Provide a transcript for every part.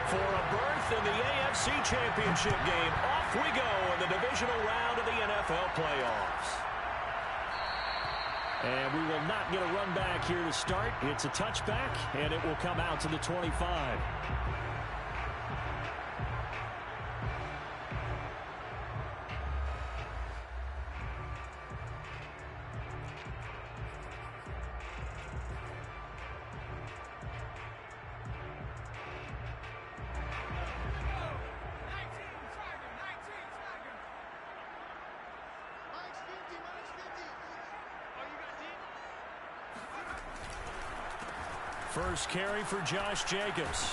for a berth in the AFC Championship game. Off we go in the divisional round of the NFL playoffs. And we will not get a run back here to start. It's a touchback, and it will come out to the 25. First carry for Josh Jacobs.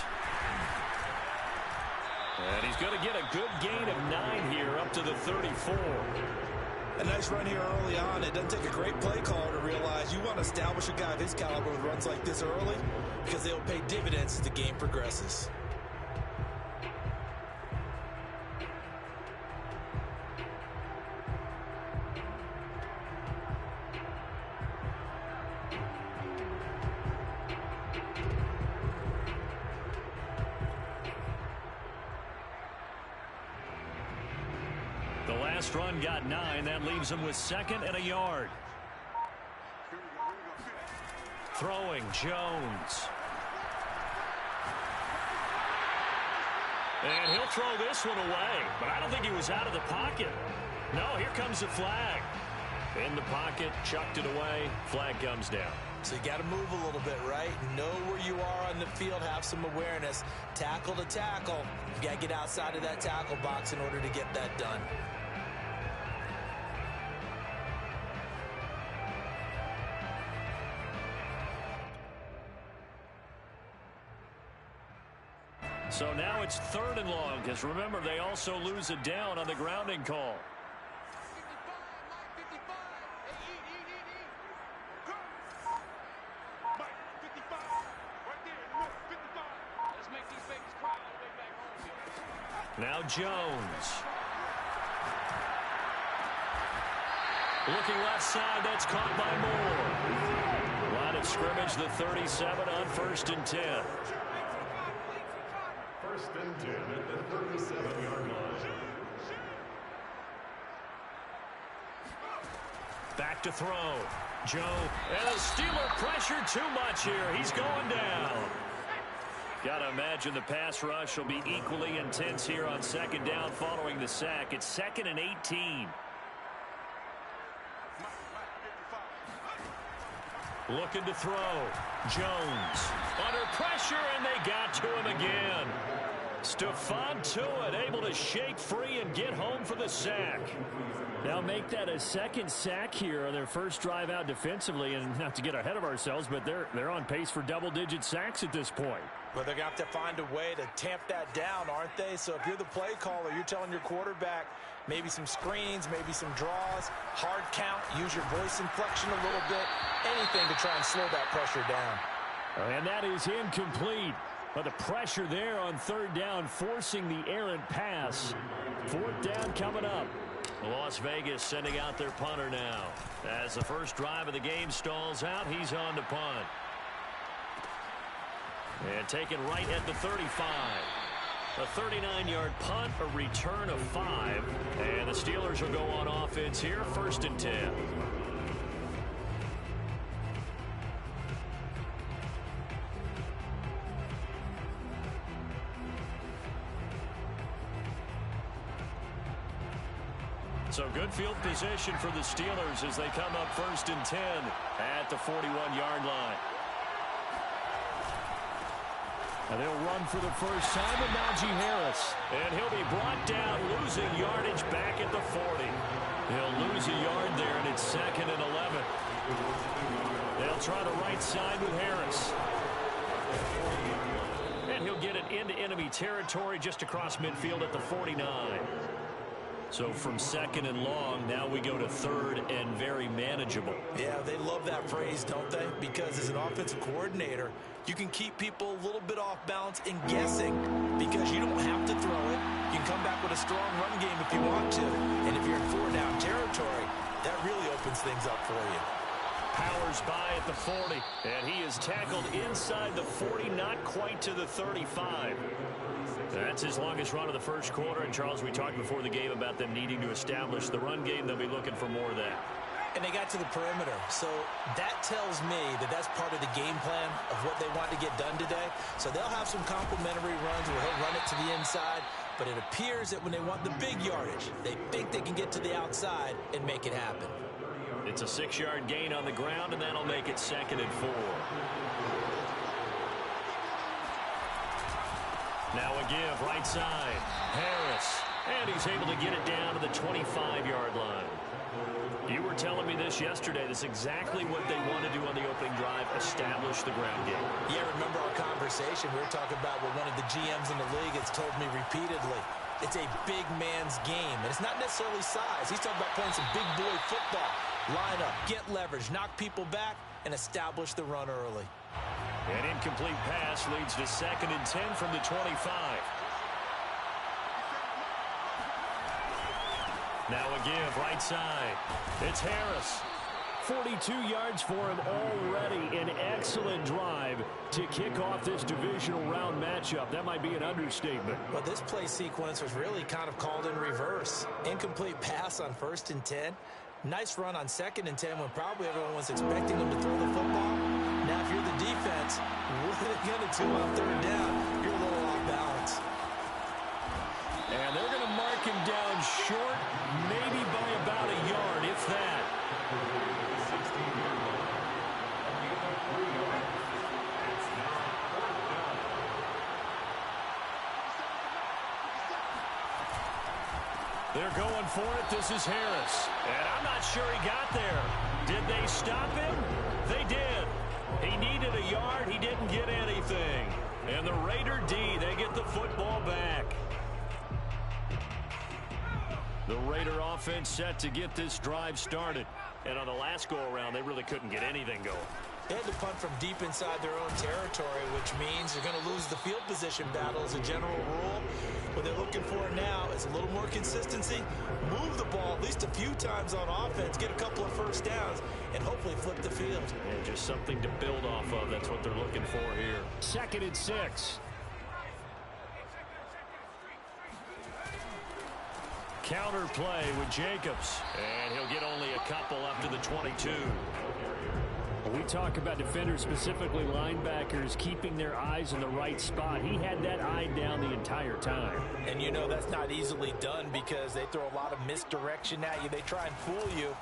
And he's going to get a good gain of 9 here, up to the 34. A nice run here early on. It doesn't take a great play caller to realize you want to establish a guy of his caliber with runs like this early, because they'll pay dividends as the game progresses. The last run got 9. That leaves him with 2nd and a yard. Throwing, Jones. And he'll throw this one away, but I don't think he was out of the pocket. No, here comes the flag. In the pocket, chucked it away, flag comes down. So you got to move a little bit, right? Know where you are on the field, have some awareness. Tackle to tackle. You got to get outside of that tackle box in order to get that done. So now it's 3rd and long, because remember, they also lose it down on the grounding call. Now Jones. Looking left side, that's caught by Moore. Line of scrimmage, the 37 on 1st and 10. 1st and 10 at the 37-yard line. Back to throw. Joe, and the Steeler pressure too much here. He's going down. Got to imagine the pass rush will be equally intense here on 2nd down following the sack. It's 2nd and 18. Looking to throw. Jones under pressure, and they got to him again. Stephon Tuitt able to shake free and get home for the sack. Now make that a 2nd sack here on their first drive out defensively, and not to get ahead of ourselves, but they're on pace for double-digit sacks at this point. Well, they're going to have to find a way to tamp that down, aren't they? So if you're the play caller, you're telling your quarterback maybe some screens, maybe some draws, hard count, use your voice inflection a little bit, anything to try and slow that pressure down. And that is incomplete. But the pressure there on 3rd down, forcing the errant pass. 4th down coming up. Las Vegas sending out their punter now. As the first drive of the game stalls out, he's on to punt. And taken right at the 35. A 39-yard punt, a return of 5. And the Steelers will go on offense here, 1st and 10. So good field position for the Steelers as they come up 1st and 10 at the 41-yard line. And they'll run for the first time with Najee Harris. And he'll be brought down, losing yardage back at the 40. He'll lose a yard there, and it's 2nd and 11. They'll try the right side with Harris. And he'll get it into enemy territory just across midfield at the 49. So from 2nd and long, now we go to 3rd and very manageable. Yeah, they love that phrase, don't they? Because as an offensive coordinator, you can keep people a little bit off balance and guessing because you don't have to throw it. You can come back with a strong run game if you want to. And if you're in 4-down territory, that really opens things up for you. Powers by at the 40, and he is tackled inside the 40, not quite to the 35. That's his longest run of the first quarter. And, Charles, we talked before the game about them needing to establish the run game. They'll be looking for more of that. And they got to the perimeter. So that tells me that that's part of the game plan of what they want to get done today. So they'll have some complimentary runs where he'll run it to the inside. But it appears that when they want the big yardage, they think they can get to the outside and make it happen. It's a 6-yard gain on the ground, and that'll make it 2nd and 4. Now a give, right side. Harris. And he's able to get it down to the 25-yard line. You were telling me this yesterday. This is exactly what they want to do on the opening drive, establish the ground game. Yeah, remember our conversation. We were talking about what one of the GMs in the league has told me repeatedly. It's a big man's game, and it's not necessarily size. He's talking about playing some big boy football. Line up, get leverage, knock people back, and establish the run early. An incomplete pass leads to 2nd and 10 from the 25. Now a give, right side. It's Harris. 42 yards for him already. An excellent drive to kick off this divisional round matchup. That might be an understatement. Well, this play sequence was really kind of called in reverse. Incomplete pass on 1st and 10. Nice run on 2nd and 10 when probably everyone was expecting them to throw the football. Now, if you're the defense, what are they going to do on 3rd down? You're a little off balance. And they're going to mark him down short, maybe by about a yard, if that. They're going for it. This is Harris. And I'm not sure he got there. Did they stop him? They did. He needed a yard. He didn't get anything. And the Raider D, they get the football back. The Raider offense set to get this drive started. And on the last go-around, they really couldn't get anything going. They had to punt from deep inside their own territory, which means they're going to lose the field position battle as a general rule. What they're looking for now is a little more consistency, move the ball at least a few times on offense, get a couple of first downs, and hopefully flip the field. Yeah, just something to build off of. That's what they're looking for here. 2nd and 6. Counter play with Jacobs, and he'll get only a couple up to the 22. We talk about defenders, specifically linebackers, keeping their eyes in the right spot. He had that eye down the entire time. And you know that's not easily done because they throw a lot of misdirection at you. They try and fool you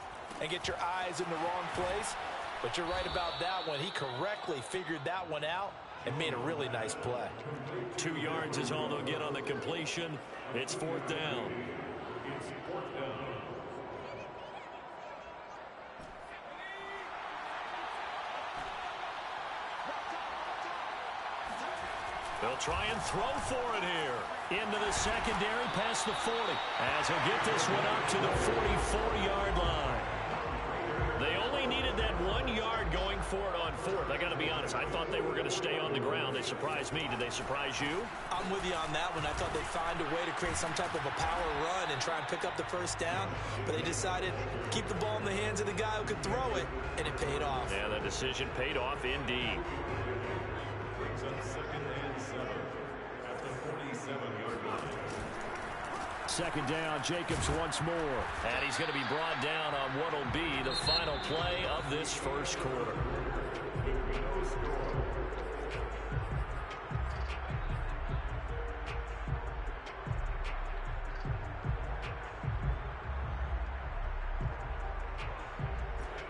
and get your eyes in the wrong place. But you're right about that one. He correctly figured that one out and made a really nice play. 2 yards is all they'll get on the completion. It's 4th down. It's 4th down. They'll try and throw for it here. Into the secondary past the 40. As he'll get this one up to the 44-yard line. They only needed that 1 yard going for it on 4th. I got to be honest, I thought they were going to stay on the ground. They surprised me. Did they surprise you? I'm with you on that one. I thought they'd find a way to create some type of a power run and try and pick up the first down. But they decided to keep the ball in the hands of the guy who could throw it, and it paid off. Yeah, the decision paid off indeed. Brings up 2nd and 7 at the 47-yard line. 2nd down, Jacobs once more. And he's going to be brought down on what will be the final play of this first quarter. No score.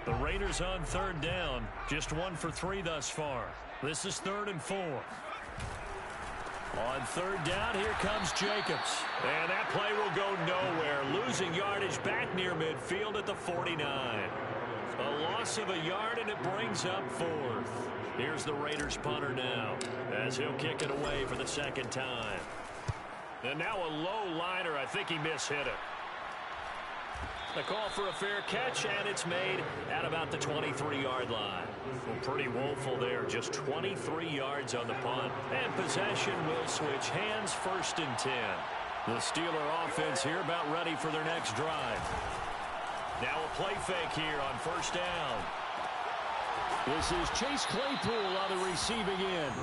The Raiders on 3rd down. Just 1 for 3 thus far. This is 3rd and 4. On 3rd down, here comes Jacobs. And that play will go nowhere. Losing yardage back near midfield at the 49. A loss of a yard, and it brings up 4th. Here's the Raiders punter now, as he'll kick it away for the 2nd time. And now a low liner. I think he mishit it. The call for a fair catch, and it's made at about the 23-yard line. Well, pretty woeful there. Just 23 yards on the punt. And possession will switch hands, 1st and 10. The Steeler offense here about ready for their next drive. Now a play fake here on 1st down. This is Chase Claypool on the receiving end.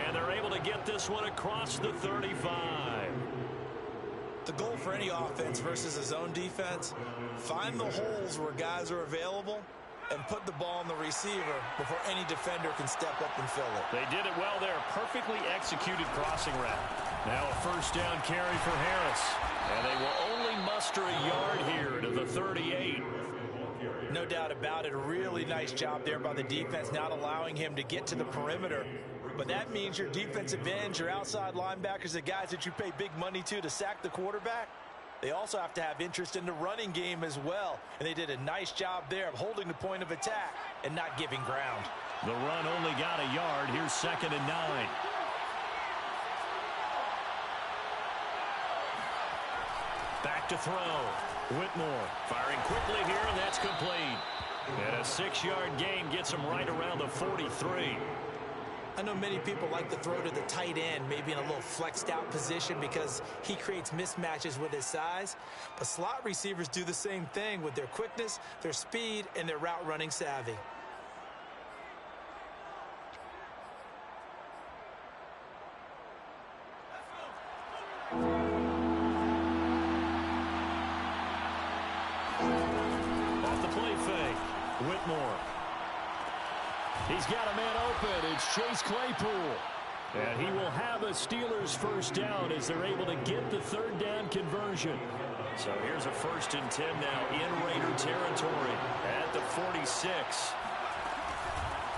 And they're able to get this one across the 35. The goal for any offense versus a zone defense, find the holes where guys are available and put the ball on the receiver before any defender can step up and fill it. They did it well there. Perfectly executed crossing route. Now a first down carry for Harris. And they will only muster a yard here to the 38. No doubt about it. A really nice job there by the defense, not allowing him to get to the perimeter. But that means your defensive ends, your outside linebackers, the guys that you pay big money to sack the quarterback, they also have to have interest in the running game as well. And they did a nice job there of holding the point of attack and not giving ground. The run only got a yard. Here's 2nd and 9. Back to throw. Whitmore firing quickly here, and that's complete. And a 6-yard gain gets him right around the 43. I know many people like to throw to the tight end, maybe in a little flexed out position because he creates mismatches with his size. But slot receivers do the same thing with their quickness, their speed, and their route running savvy. Off the play fake. Whitmore. He's got a man open. It's Chase Claypool. And he will have a Steelers first down as they're able to get the 3rd down conversion. So here's a 1st and 10 now in Raider territory at the 46.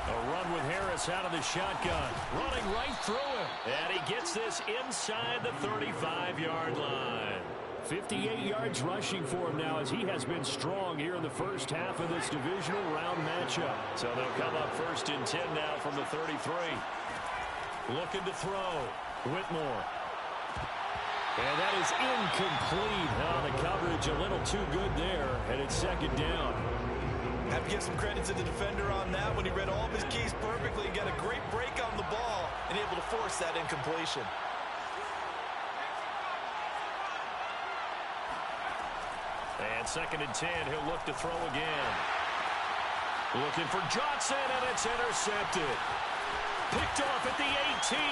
A run with Harris out of the shotgun. Running right through him. And he gets this inside the 35-yard line. 58 yards rushing for him now as he has been strong here in the first half of this divisional round matchup. So they'll come up 1st and 10 now from the 33. Looking to throw. Whitmore. And that is incomplete. Oh, the coverage a little too good there, and it's 2nd down. I have to give some credit to the defender on that when he read all of his keys perfectly and got a great break on the ball and able to force that incompletion. And 2nd and 10, he'll look to throw again. Looking for Johnson, and it's intercepted. Picked off at the 18.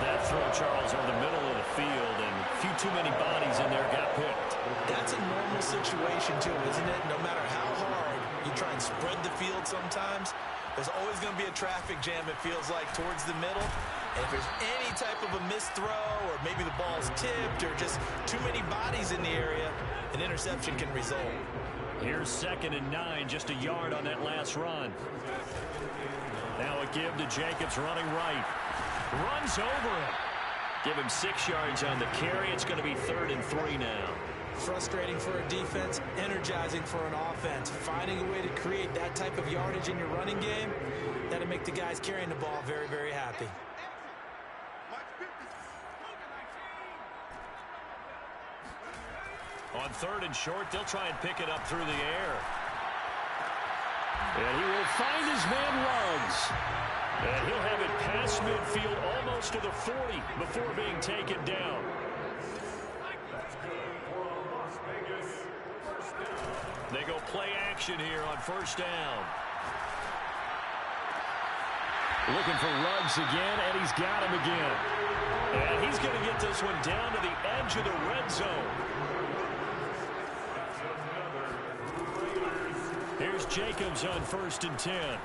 That throw, Charles, over the middle of the field, and a few too many bodies in there got picked. That's a normal situation, too, isn't it? No matter how hard you try and spread the field sometimes, there's always going to be a traffic jam, it feels like, towards the middle. And if there's any type of a missed throw or maybe the ball's tipped or just too many bodies in the area, an interception can result. Here's 2nd and 9, just a yard on that last run. Now a give to Jacobs running right. Runs over him. Give him 6 yards on the carry. It's going to be 3rd and 3 now. Frustrating for a defense, energizing for an offense. Finding a way to create that type of yardage in your running game, that'll make the guys carrying the ball very, very happy. On 3rd and short, they'll try and pick it up through the air. And he will find his man Ruggs. And he'll have it past midfield almost to the 40 before being taken down. They go play action here on 1st down. Looking for Ruggs again, and he's got him again. And he's going to get this one down to the edge of the red zone. Here's Jacobs on 1st and 10.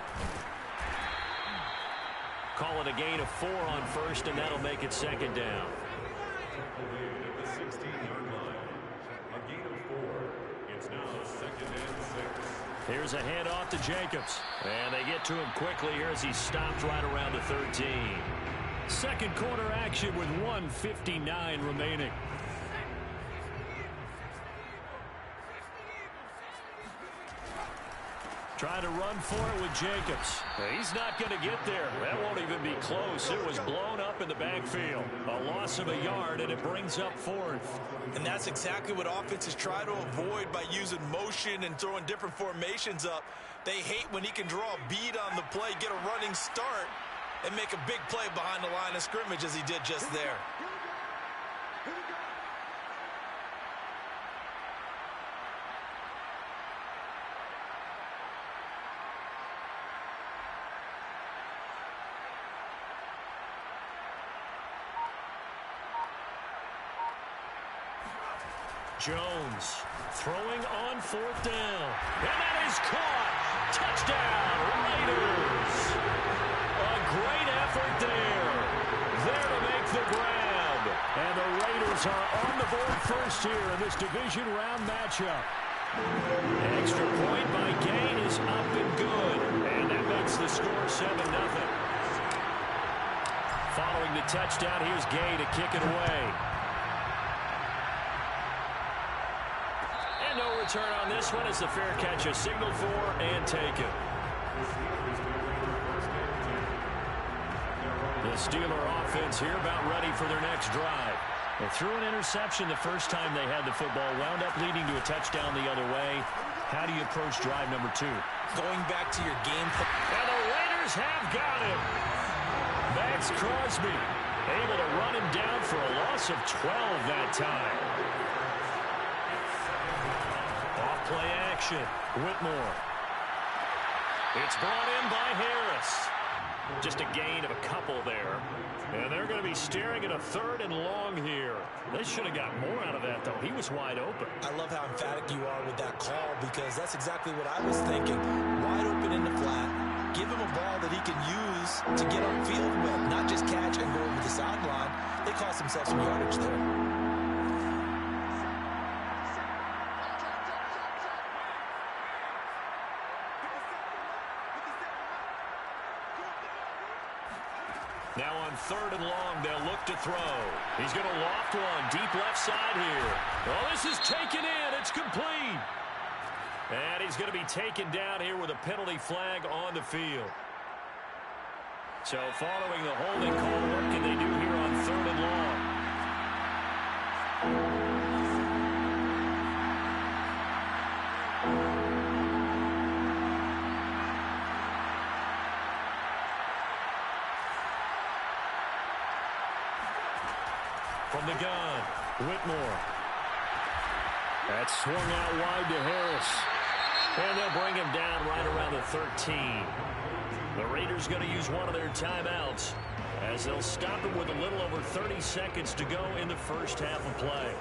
Call it a gain of 4 on 1st, and that'll make it 2nd down. At the 16-yard line, a gain of 4. It's now 2nd and 6. Here's a handoff to Jacobs. And they get to him quickly here as he stopped right around the 13. Second quarter action with 1:59 remaining. Trying to run for it with Jacobs. He's not going to get there. That won't even be close. It was blown up in the backfield. A loss of a yard, and it brings up 4th. And that's exactly what offenses try to avoid by using motion and throwing different formations up. They hate when he can draw a bead on the play, get a running start, and make a big play behind the line of scrimmage as he did just there. Jones throwing on 4th down. And that is caught. Touchdown, Raiders. A great effort there. There to make the grab. And the Raiders are on the board first here in this division round matchup. Extra point by Gain is up and good. And that makes the score 7-0. Following the touchdown, here's Gay to kick it away. And no return on this one as the fair catch is signaled for and taken. The Steeler offense here about ready for their next drive. They threw an interception the first time they had the football, wound up leading to a touchdown the other way. How do you approach drive number 2? Going back to your game plan. And the Raiders have got him. Max Crosby able to run him down for a loss of 12 that time. Off-play action. Whitmore. It's brought in by Harris. Just a gain of a couple there. And they're going to be staring at a 3rd and long here. They should have got more out of that, though. He was wide open. I love how emphatic you are with that call because that's exactly what I was thinking. Wide open in the flat. Give him a ball that he can use to get upfield with, not just catch and go over the sideline. They cost themselves some yardage there. Now on 3rd and long, they'll look to throw. He's going to loft one deep left side here. Oh, this is taken in. It's complete. And he's going to be taken down here with a penalty flag on the field. So following the holding call, what can they do here on 3rd and long? From the gun, Whitmore. That's swung out wide to Harris. And they'll bring him down right around the 13. The Raiders going to use one of their timeouts as they'll stop him with a little over 30 seconds to go in the first half of play.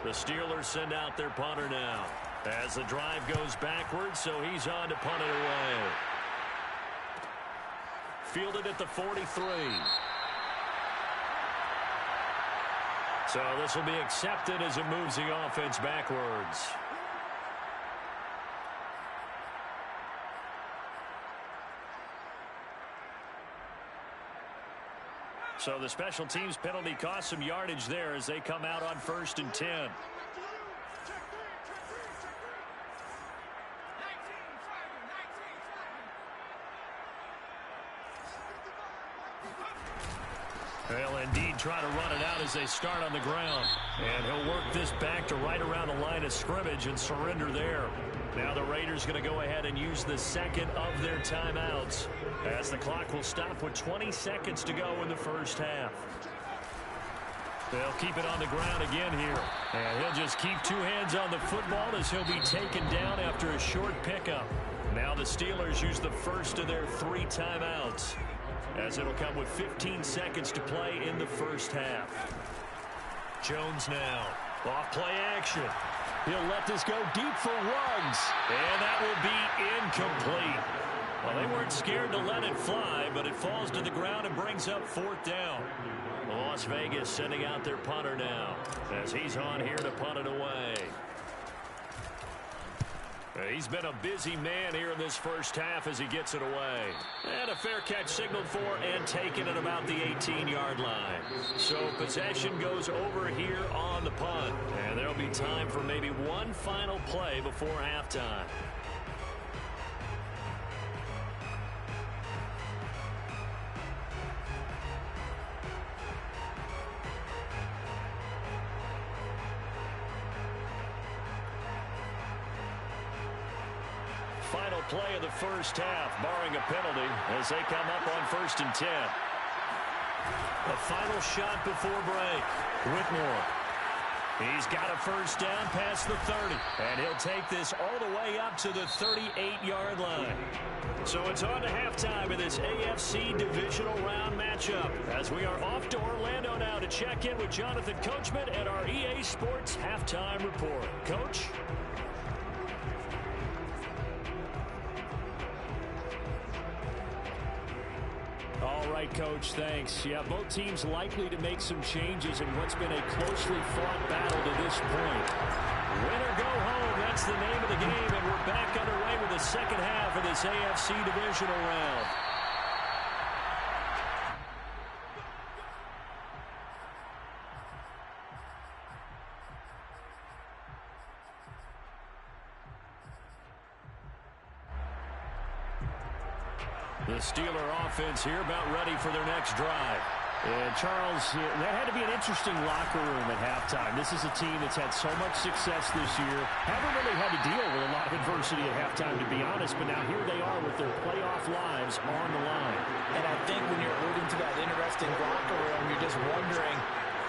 The Steelers send out their punter now as the drive goes backwards, so he's on to punt it away. Fielded at the 43. So this will be accepted as it moves the offense backwards. So the special teams penalty cost some yardage there as they come out on 1st and 10. They'll indeed try to run it out as they start on the ground. And he'll work this back to right around the line of scrimmage and surrender there. Now the Raiders going to go ahead and use the second of their timeouts as the clock will stop with 20 seconds to go in the first half. They'll keep it on the ground again here. And he'll just keep 2 hands on the football as he'll be taken down after a short pickup. Now the Steelers use the first of their 3 timeouts as it'll come with 15 seconds to play in the first half. Jones now. Off play action. He'll let this go deep for Ruggs. And that will be incomplete. Well, they weren't scared to let it fly, but it falls to the ground and brings up 4th down. Las Vegas sending out their punter now as he's on here to punt it away. He's been a busy man here in this first half as he gets it away. And a fair catch signaled for and taken at about the 18-yard line. So possession goes over here on the punt. And there'll be time for maybe one final play before halftime. Final play of the first half, barring a penalty, as they come up on 1st and 10. The final shot before break. Whitmore He's got a first down past the 30. And he'll take this all the way up to the 38-yard line. So it's on to halftime in this AFC divisional round matchup, as we are off to Orlando now to check in with Jonathan Coachman at our EA Sports Halftime Report. Coach? All right, Coach, thanks. Yeah, both teams likely to make some changes in what's been a closely fought battle to this point. Win or go home, that's the name of the game, and we're back underway with the second half of this AFC divisional round. The Steeler offense here about ready for their next drive. And Charles, that had to be an interesting locker room at halftime. This is a team that's had so much success this year. Haven't really had to deal with a lot of adversity at halftime, to be honest, but now here they are with their playoff lives on the line. And I think when you're alluding to that interesting locker room, you're just wondering,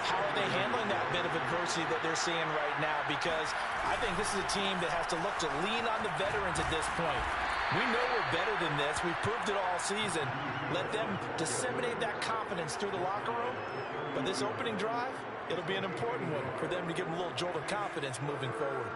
how are they handling that bit of adversity that they're seeing right now? Because I think this is a team that has to look to lean on the veterans at this point. We know we're better than this. We've proved it all season. Let them disseminate that confidence through the locker room. But this opening drive, it'll be an important one for them to give them a little jolt of confidence moving forward.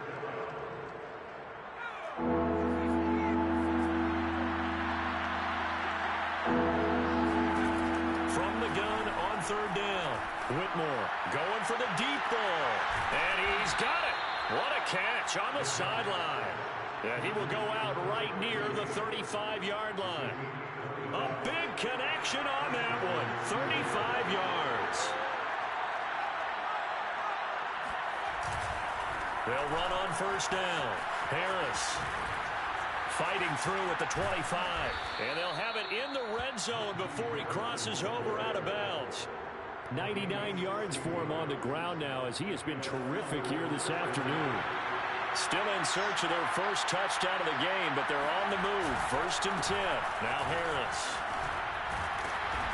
From the gun on third down, Whitmore going for the deep ball. And he's got it. What a catch on the sideline. And he will go out right near the 35-yard line. A big connection on that one. 35 yards. They'll run on first down. Harris fighting through at the 25. And they'll have it in the red zone before he crosses over out of bounds. 99 yards for him on the ground now, as he has been terrific here this afternoon. Still in search of their first touchdown of the game, but they're on the move. First and 10. Now Harris.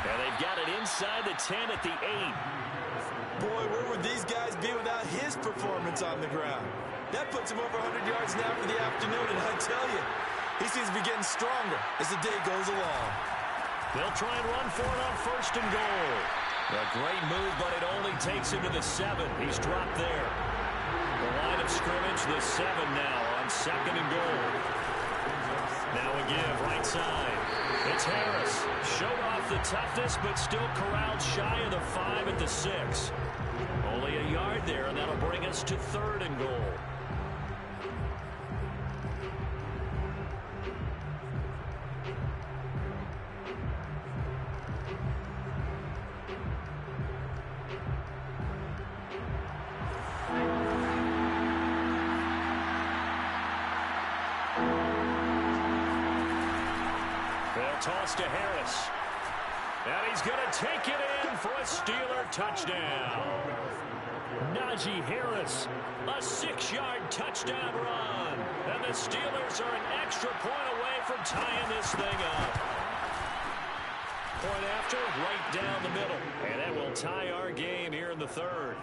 And they've got it inside the 10 at the 8. Boy, where would these guys be without his performance on the ground? That puts him over 100 yards now for the afternoon, and I tell you, he seems to be getting stronger as the day goes along. They'll try and run for it on first and goal. A great move, but it only takes him to the 7. He's dropped there. The line of scrimmage, the 7 now on second and goal. Now a give, right side. It's Harris. Showed off the toughness, but still corralled shy of the 5 at the 6. Only a yard there, and that'll bring us to third and goal. Toss to Harris. And he's going to take it in for a Steeler touchdown. Najee Harris, a 6-yard touchdown run. And the Steelers are an extra point away from tying this thing up. Point after, right down the middle. And that will tie our game here in the third.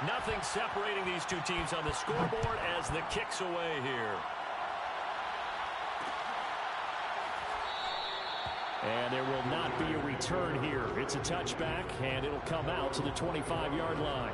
Nothing separating these two teams on the scoreboard as the kick's away here. And there will not be a return here. It's a touchback, and it'll come out to the 25-yard line.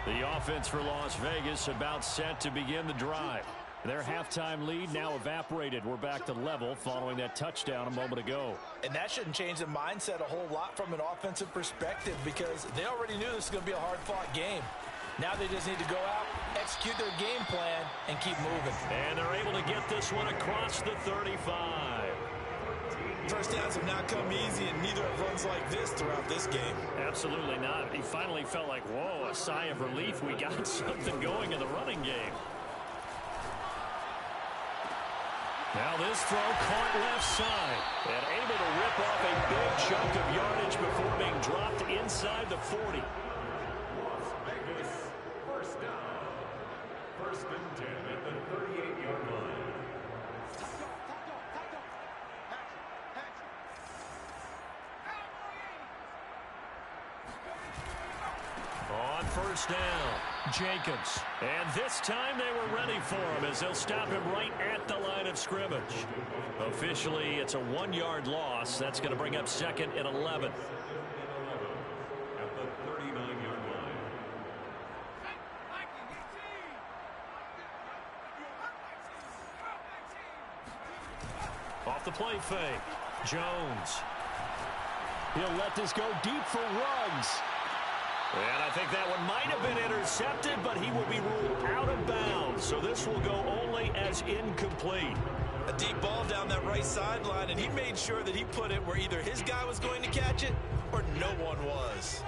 The offense for Las Vegas about set to begin the drive. Their halftime lead now evaporated. We're back to level following that touchdown a moment ago. And that shouldn't change the mindset a whole lot from an offensive perspective, because they already knew this was going to be a hard-fought game. Now they just need to go out, execute their game plan, and keep moving. And they're able to get this one across the 35. First downs have not come easy, and neither have runs like this throughout this game. Absolutely not. He finally felt like, whoa, a sigh of relief. We got something going in the running game. Now this throw caught left side and able to rip off a big chunk of yardage before being dropped inside the 40. Las Vegas, first down. First and 10 at the 38-yard line. On first down, Jacobs. And this time they were ready for him as they'll stop him right at the line of scrimmage. Officially, it's a 1-yard loss. That's going to bring up second and 11. At the 39-yard line. Off the play fake, Jones. He'll let this go deep for Ruggs. And I think that one might have been intercepted, but he will be ruled out of bounds. So this will go only as incomplete. A deep ball down that right sideline, and he made sure that he put it where either his guy was going to catch it or no one was.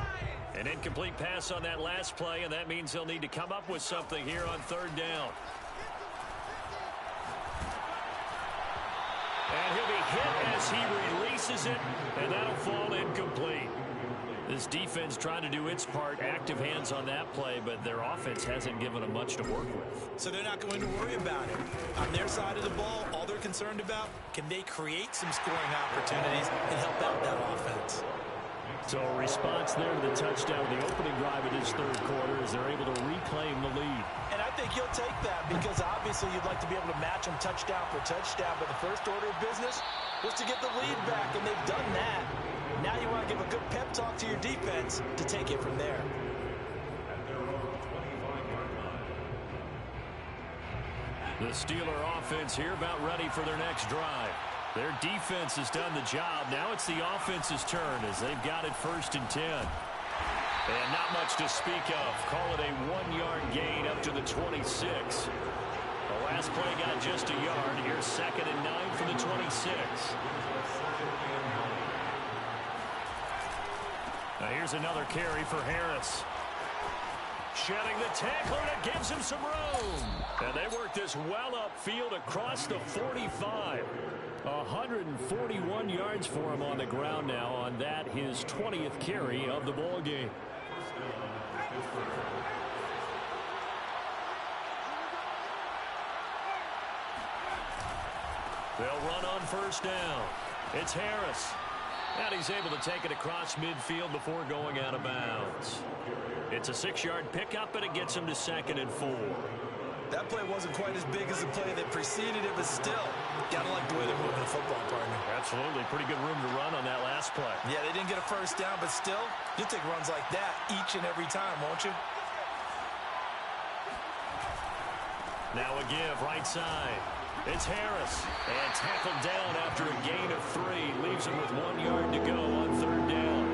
An incomplete pass on that last play, and that means they'll need to come up with something here on third down. And he'll be hit as he releases it, and that'll fall incomplete. This defense trying to do its part, active hands on that play, but their offense hasn't given them much to work with. So they're not going to worry about it. On their side of the ball, all they're concerned about, can they create some scoring opportunities and help out that offense? So a response there to the touchdown, the opening drive of this third quarter, as they're able to reclaim the lead. And I think you'll take that because obviously you'd like to be able to match them touchdown for touchdown, but the first order of business was to get the lead back, and they've done that. Now you want to give a good pep talk to your defense to take it from there. At their own 25-yard line. The Steeler offense here about ready for their next drive. Their defense has done the job. Now it's the offense's turn as they've got it first and 10. And not much to speak of. Call it a 1-yard gain up to the 26. The last play got just a yard. Here's second and 9 for the 26. Now here's another carry for Harris. Shedding the tackler that gives him some room. And they work this well upfield across the 45. 141 yards for him on the ground now on that, his 20th carry of the ball game. They'll run on first down. It's Harris. And he's able to take it across midfield before going out of bounds. It's a 6-yard pickup, and it gets him to second and 4. That play wasn't quite as big as the play that preceded it, but still, gotta like the way they're moving the football, partner. Absolutely. Pretty good room to run on that last play. Yeah, they didn't get a first down, but still, you'll take runs like that each and every time, won't you? Now a give, right side. It's Harris. And tackled down after a gain of 3. Leaves him with 1 yard to go on third down.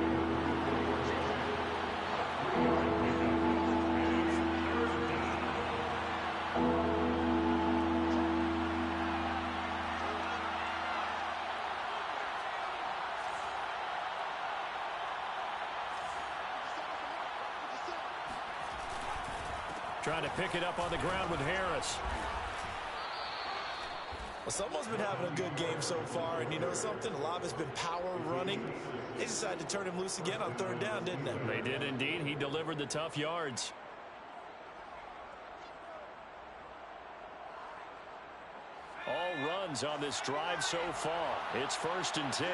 Trying to pick it up on the ground with Harris. Well, someone's been having a good game so far, and you know something? A lot of it's been power running. They decided to turn him loose again on third down, didn't they? They did indeed. He delivered the tough yards. All runs on this drive so far. It's first and 10.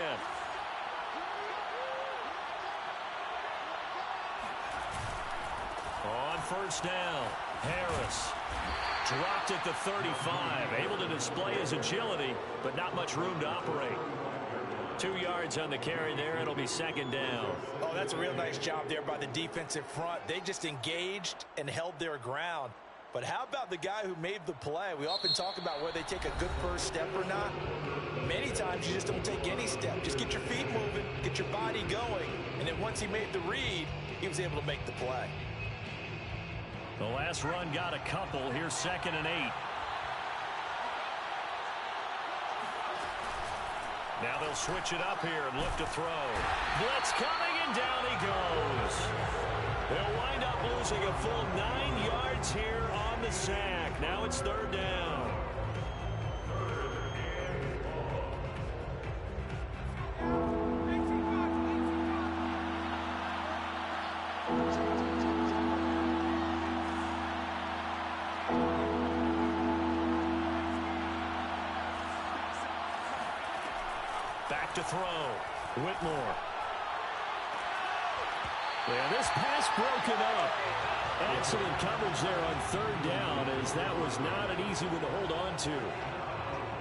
On first down, Harris. Dropped at the 35. Able to display his agility, but not much room to operate. 2 yards on the carry there. It'll be second down. Oh, that's a real nice job there by the defensive front. They just engaged and held their ground. But how about the guy who made the play? We often talk about whether they take a good first step or not. Many times you just don't take any step. Just get your feet moving, get your body going, and then once he made the read, he was able to make the play. The last run got a couple. Here's second and 8. Now they'll switch it up here and look to throw. Blitz coming, and down he goes. They'll wind up losing a full 9 yards here on the sack. Now it's third down. Back to throw. Whitmore. Yeah, this pass broken up. Excellent coverage there on third down, as that was not an easy one to hold on to.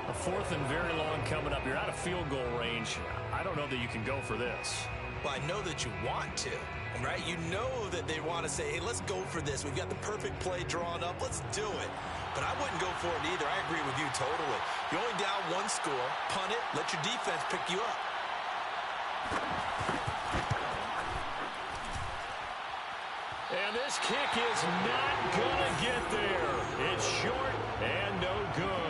A fourth and very long coming up. You're out of field goal range. I don't know that you can go for this. Well, I know that you want to, right? You know that they want to say, hey, let's go for this. We've got the perfect play drawn up. Let's do it. But I wouldn't go for it either. I agree with you totally. You're only down one score. Punt it. Let your defense pick you up. And this kick is not going to get there. It's short and no good.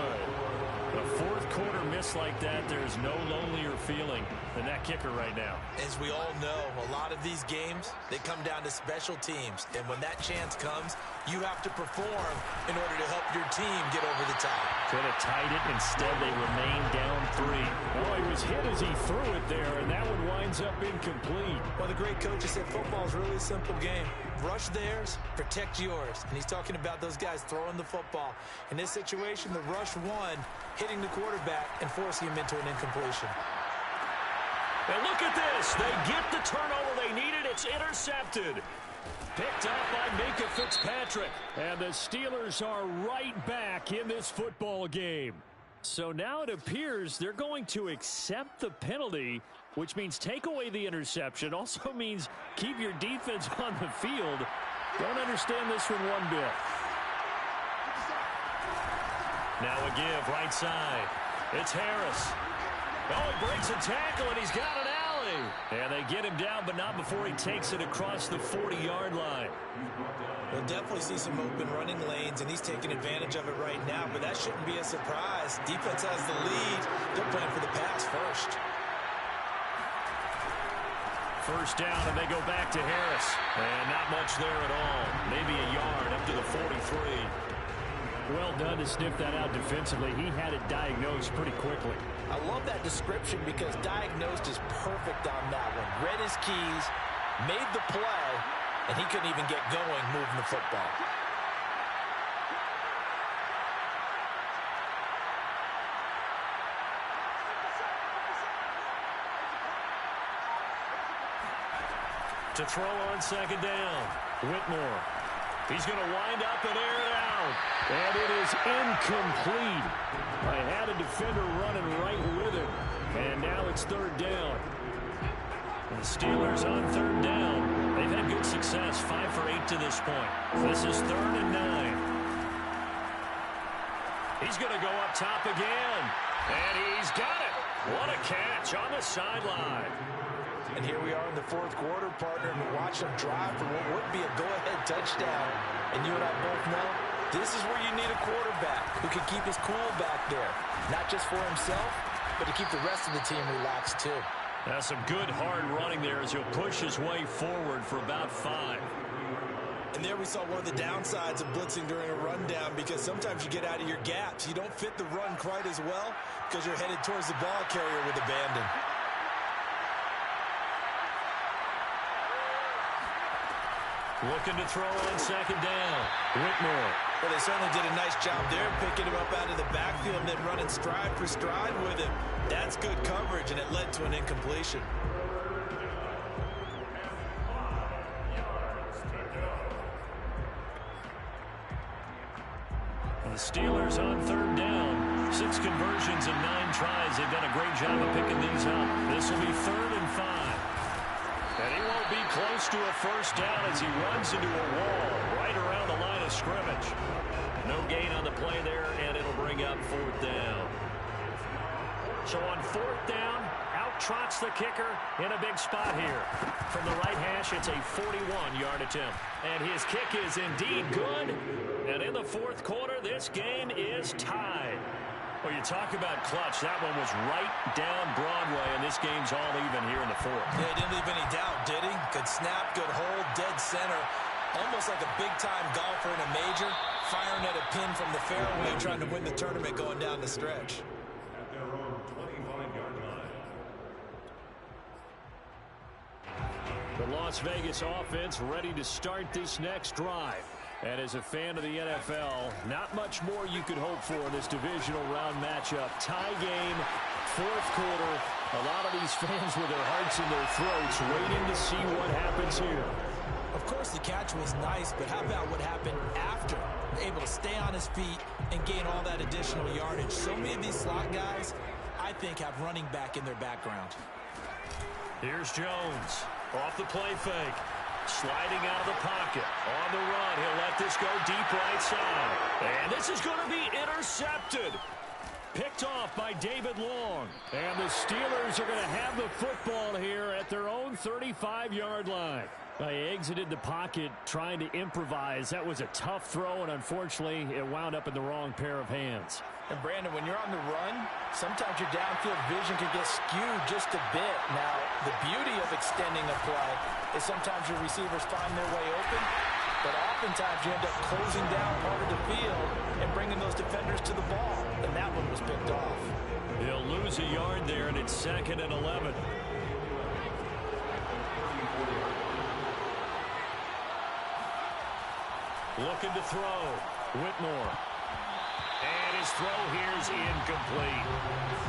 The fourth quarter miss like that, there's no lonelier feeling than that kicker right now. As we all know, a lot of these games, they come down to special teams. And when that chance comes, you have to perform in order to help your team get over the top. Could have tied it. Instead, they remain down 3. Oh, he was hit as he threw it there, and that one winds up incomplete. Well, the great coach said football is really a simple game. Rush theirs, protect yours. And he's talking about those guys throwing the football. In this situation, the rush one, hitting the quarterback and forcing him into an incompletion. And look at this. They get the turnover they needed. It's intercepted. Picked up by Minka Fitzpatrick. And the Steelers are right back in this football game. So now it appears they're going to accept the penalty, which means take away the interception. Also means keep your defense on the field. Don't understand this one bit. Now a give right side. It's Harris. Oh, he breaks a tackle, and he's got an alley. And they get him down, but not before he takes it across the 40-yard line. We'll definitely see some open running lanes, and he's taking advantage of it right now, but that shouldn't be a surprise. Defense has the lead. They're playing for the pass first. First down, and they go back to Harris. And not much there at all. Maybe a yard up to the 43. Well done to sniff that out defensively. He had it diagnosed pretty quickly. I love that description because diagnosed is perfect on that one. Read his keys, made the play, and he couldn't even get going moving the football. To throw on second down, Whitmore. He's going to wind up and air it out. And it is incomplete. I had a defender running right with it. And now it's third down. And the Steelers on third down. They've had good success, 5 for 8 to this point. This is 3rd and 9. He's going to go up top again. And he's got it. What a catch on the sideline. And here we are in the fourth quarter, partner, and watch them drive for what would be a go-ahead touchdown. And you and I both know this is where you need a quarterback who can keep his cool back there. Not just for himself, but to keep the rest of the team relaxed too. That's some good hard running there as he'll push his way forward for about 5. And there we saw one of the downsides of blitzing during a rundown, because sometimes you get out of your gaps. You don't fit the run quite as well because you're headed towards the ball carrier with abandon. Looking to throw on second down. Whitmore. Well, they certainly did a nice job there, picking him up out of the backfield and then running stride for stride with him. That's good coverage, and it led to an incompletion. The Steelers on third down. 6 conversions and 9 tries. They've done a great job of picking these up. This will be 3rd and 5. And he won't be close to a first down as he runs into a wall right around the line of scrimmage. No gain on the play there, and it'll bring up 4th down. So on 4th down, out trots the kicker in a big spot here. From the right hash, it's a 41-yard attempt. And his kick is indeed good. And in the fourth quarter, this game is tied. Well, you talk about clutch. That one was right down Broadway, and this game's all even here in the fourth. Yeah, he didn't leave any doubt, did he? Good snap, good hold, dead center. Almost like a big-time golfer in a major, firing at a pin from the fairway, trying to win the tournament going down the stretch. At their own 25-yard line. The Las Vegas offense ready to start this next drive. And as a fan of the NFL, not much more you could hope for in this divisional round matchup. Tie game, fourth quarter, A lot of these fans with their hearts in their throats waiting to see what happens here. Of course, the catch was nice, but how about what happened after? Able to stay on his feet and gain all that additional yardage. So many of these slot guys, I think, have running back in their background. Here's Jones. Off the play fake. Sliding out of the pocket. On the run. He'll let this go deep right side. And this is going to be intercepted. Picked off by David Long. And the Steelers are going to have the football here at their own 35-yard line. They exited the pocket trying to improvise. That was a tough throw, and unfortunately, it wound up in the wrong pair of hands. And, Brandon, when you're on the run, sometimes your downfield vision can get skewed just a bit. Now, the beauty of extending a play is sometimes your receivers find their way open, but oftentimes you end up closing down part of the field and bringing those defenders to the ball, and that one was picked off. He'll lose a yard there, and it's 2nd and 11. Looking to throw. Whitmore. And his throw here is incomplete.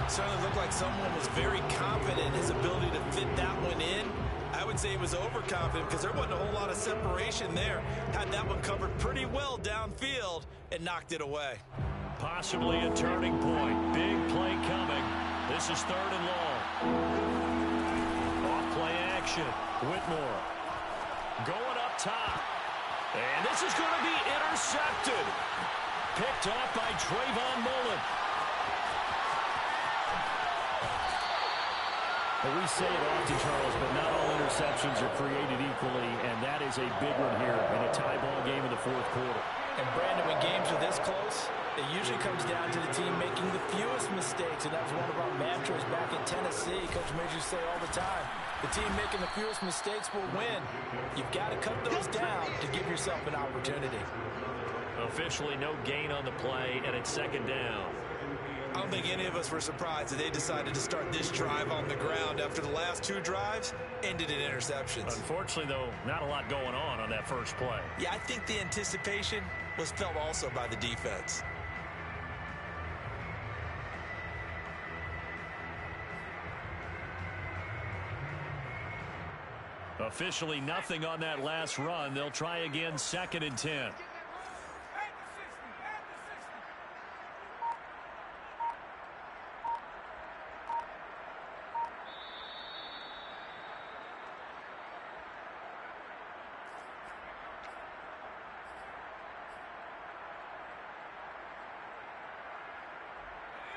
Certainly looked like someone was very confident in his ability to fit that one in. I would say he was overconfident because there wasn't a whole lot of separation there. Had that one covered pretty well downfield and knocked it away. Possibly a turning point. Big play coming. This is 3rd and long. Off play action. Whitmore. Going up top. And this is going to be intercepted. Picked off by Trayvon Mullen. Well, we say it often, Charles, but not all interceptions are created equally, and that is a big one here in a tie ball game in the 4th quarter. And, Brandon, when games are this close, it usually comes down to the team making the fewest mistakes, and that was one of our mantras back in Tennessee. Coach Major say all the time, the team making the fewest mistakes will win. You've got to cut those down to give yourself an opportunity. Officially no gain on the play, and it's 2nd down. I don't think any of us were surprised that they decided to start this drive on the ground after the last 2 drives ended in interceptions. Unfortunately, though, not a lot going on that first play. Yeah, I think the anticipation was felt also by the defense. Officially nothing on that last run. They'll try again, 2nd and 10.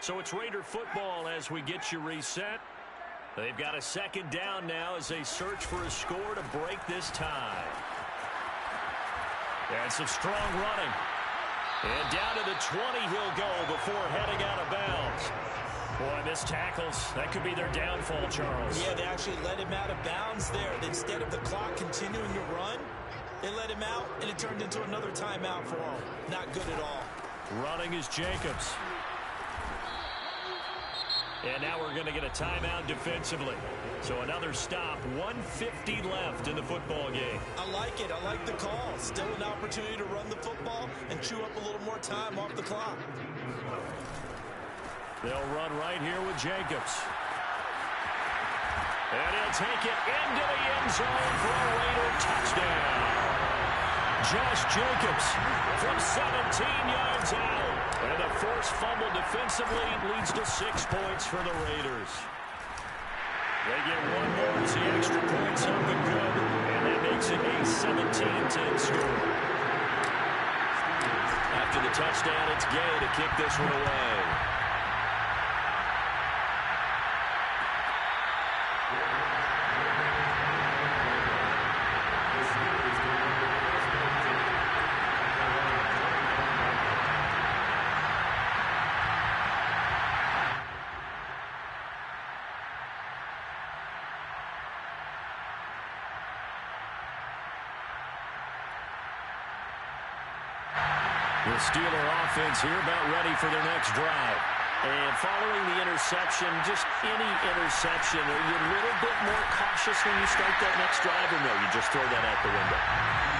So it's Raider football as we get you reset. They've got a 2nd down now as they search for a score to break this tie. And some strong running. And down to the 20 he'll go before heading out of bounds. Boy, missed tackles. That could be their downfall, Charles. Yeah, they actually let him out of bounds there. Instead of the clock continuing to run, they let him out, and it turned into another timeout for him. Not good at all. Running is Jacobs. And now we're going to get a timeout defensively. So another stop, 1:50 left in the football game. I like it. I like the call. Still an opportunity to run the football and chew up a little more time off the clock. They'll run right here with Jacobs. And he'll take it into the end zone for a Raider touchdown. Josh Jacobs from 17 yards out. And a forced fumble defensively leads to 6 points for the Raiders. They get one more as the extra points up and good. And that makes it a 17-10 score. After the touchdown, it's Gay to kick this one away. The Steeler offense here about ready for their next drive. And following the interception, just any interception, are you a little bit more cautious when you start that next drive, or no, you just throw that out the window?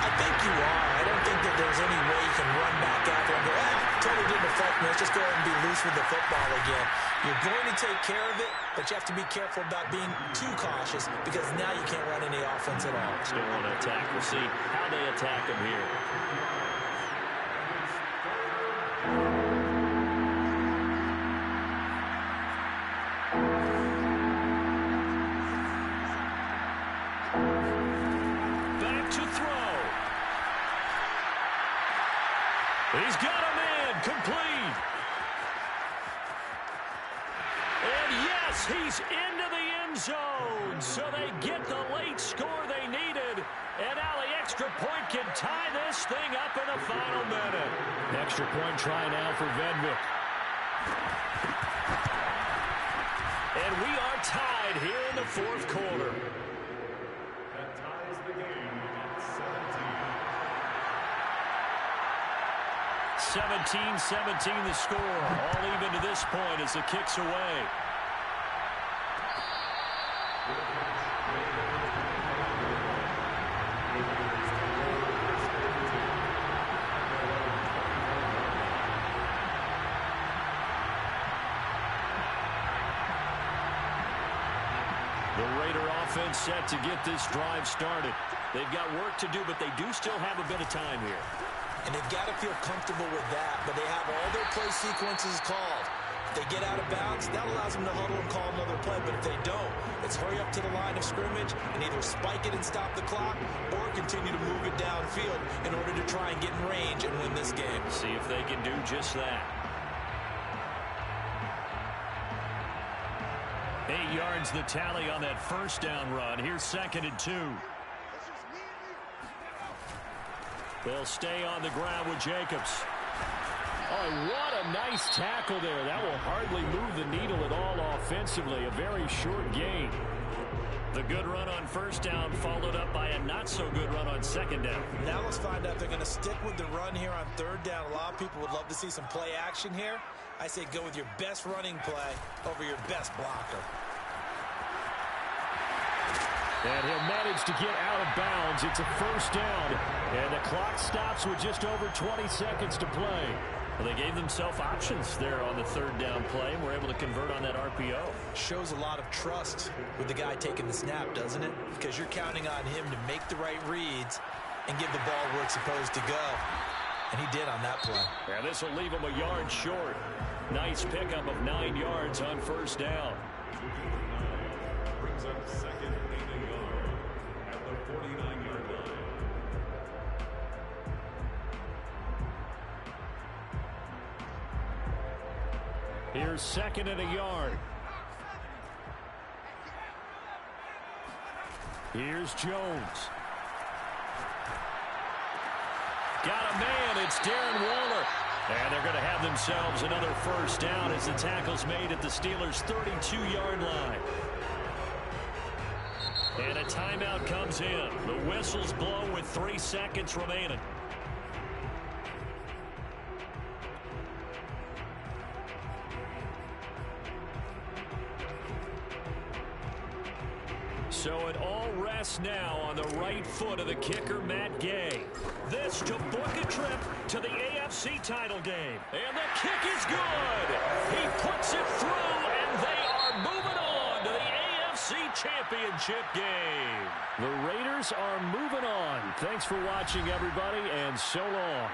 I think you are. I don't think that there's any way you can run back out there and go, totally didn't affect me. Let's just go ahead and be loose with the football again. You're going to take care of it, but you have to be careful about being too cautious because now you can't run any offense at all. Still want to attack. We'll see how they attack him here. Back to throw. He's got a man complete. And yes, he's into the end zone. So they get the late score they needed. And now the extra point can tie this thing up in the final minute. Extra point try now for Vedvik. And we are tied here in the fourth quarter. That ties the game at 17. 17-17 the score. All even to this point as the kick's away. The Raider offense set to get this drive started. They've got work to do, but they do still have a bit of time here. And they've got to feel comfortable with that, but they have all their play sequences called. If they get out of bounds, that allows them to huddle and call another play, but if they don't, it's hurry up to the line of scrimmage and either spike it and stop the clock or continue to move it downfield in order to try and get in range and win this game. See if they can do just that. 8 yards the tally on that first down run. Here's 2nd and 2. They'll stay on the ground with Jacobs. Oh, what a nice tackle there. That will hardly move the needle at all offensively. A very short gain. The good run on first down followed up by a not-so-good run on second down. Now let's find out if they're going to stick with the run here on third down. A lot of people would love to see some play action here. I say go with your best running play over your best blocker. And he'll manage to get out of bounds. It's a first down. And the clock stops with just over 20 seconds to play. Well, they gave themselves options there on the third down play and were able to convert on that RPO. Shows a lot of trust with the guy taking the snap, doesn't it? Because you're counting on him to make the right reads and give the ball where it's supposed to go. And he did on that play. And this will leave him a yard short. Nice pickup of 9 yards on first down. Brings up 2nd and a yard at the 49-yard line. Here's 2nd and a yard. Here's Jones. Got a man. It's Darren Waller. And they're going to have themselves another first down as the tackle's made at the Steelers' 32-yard line. And a timeout comes in. The whistle's blown with 3 seconds remaining. So it all rests now on the right foot of the kicker, Matt Gay. This to book a trip to the AFC title game. And the kick is good. He puts it through, and they are moving on to the AFC Championship game. The Raiders are moving on. Thanks for watching, everybody, and so long.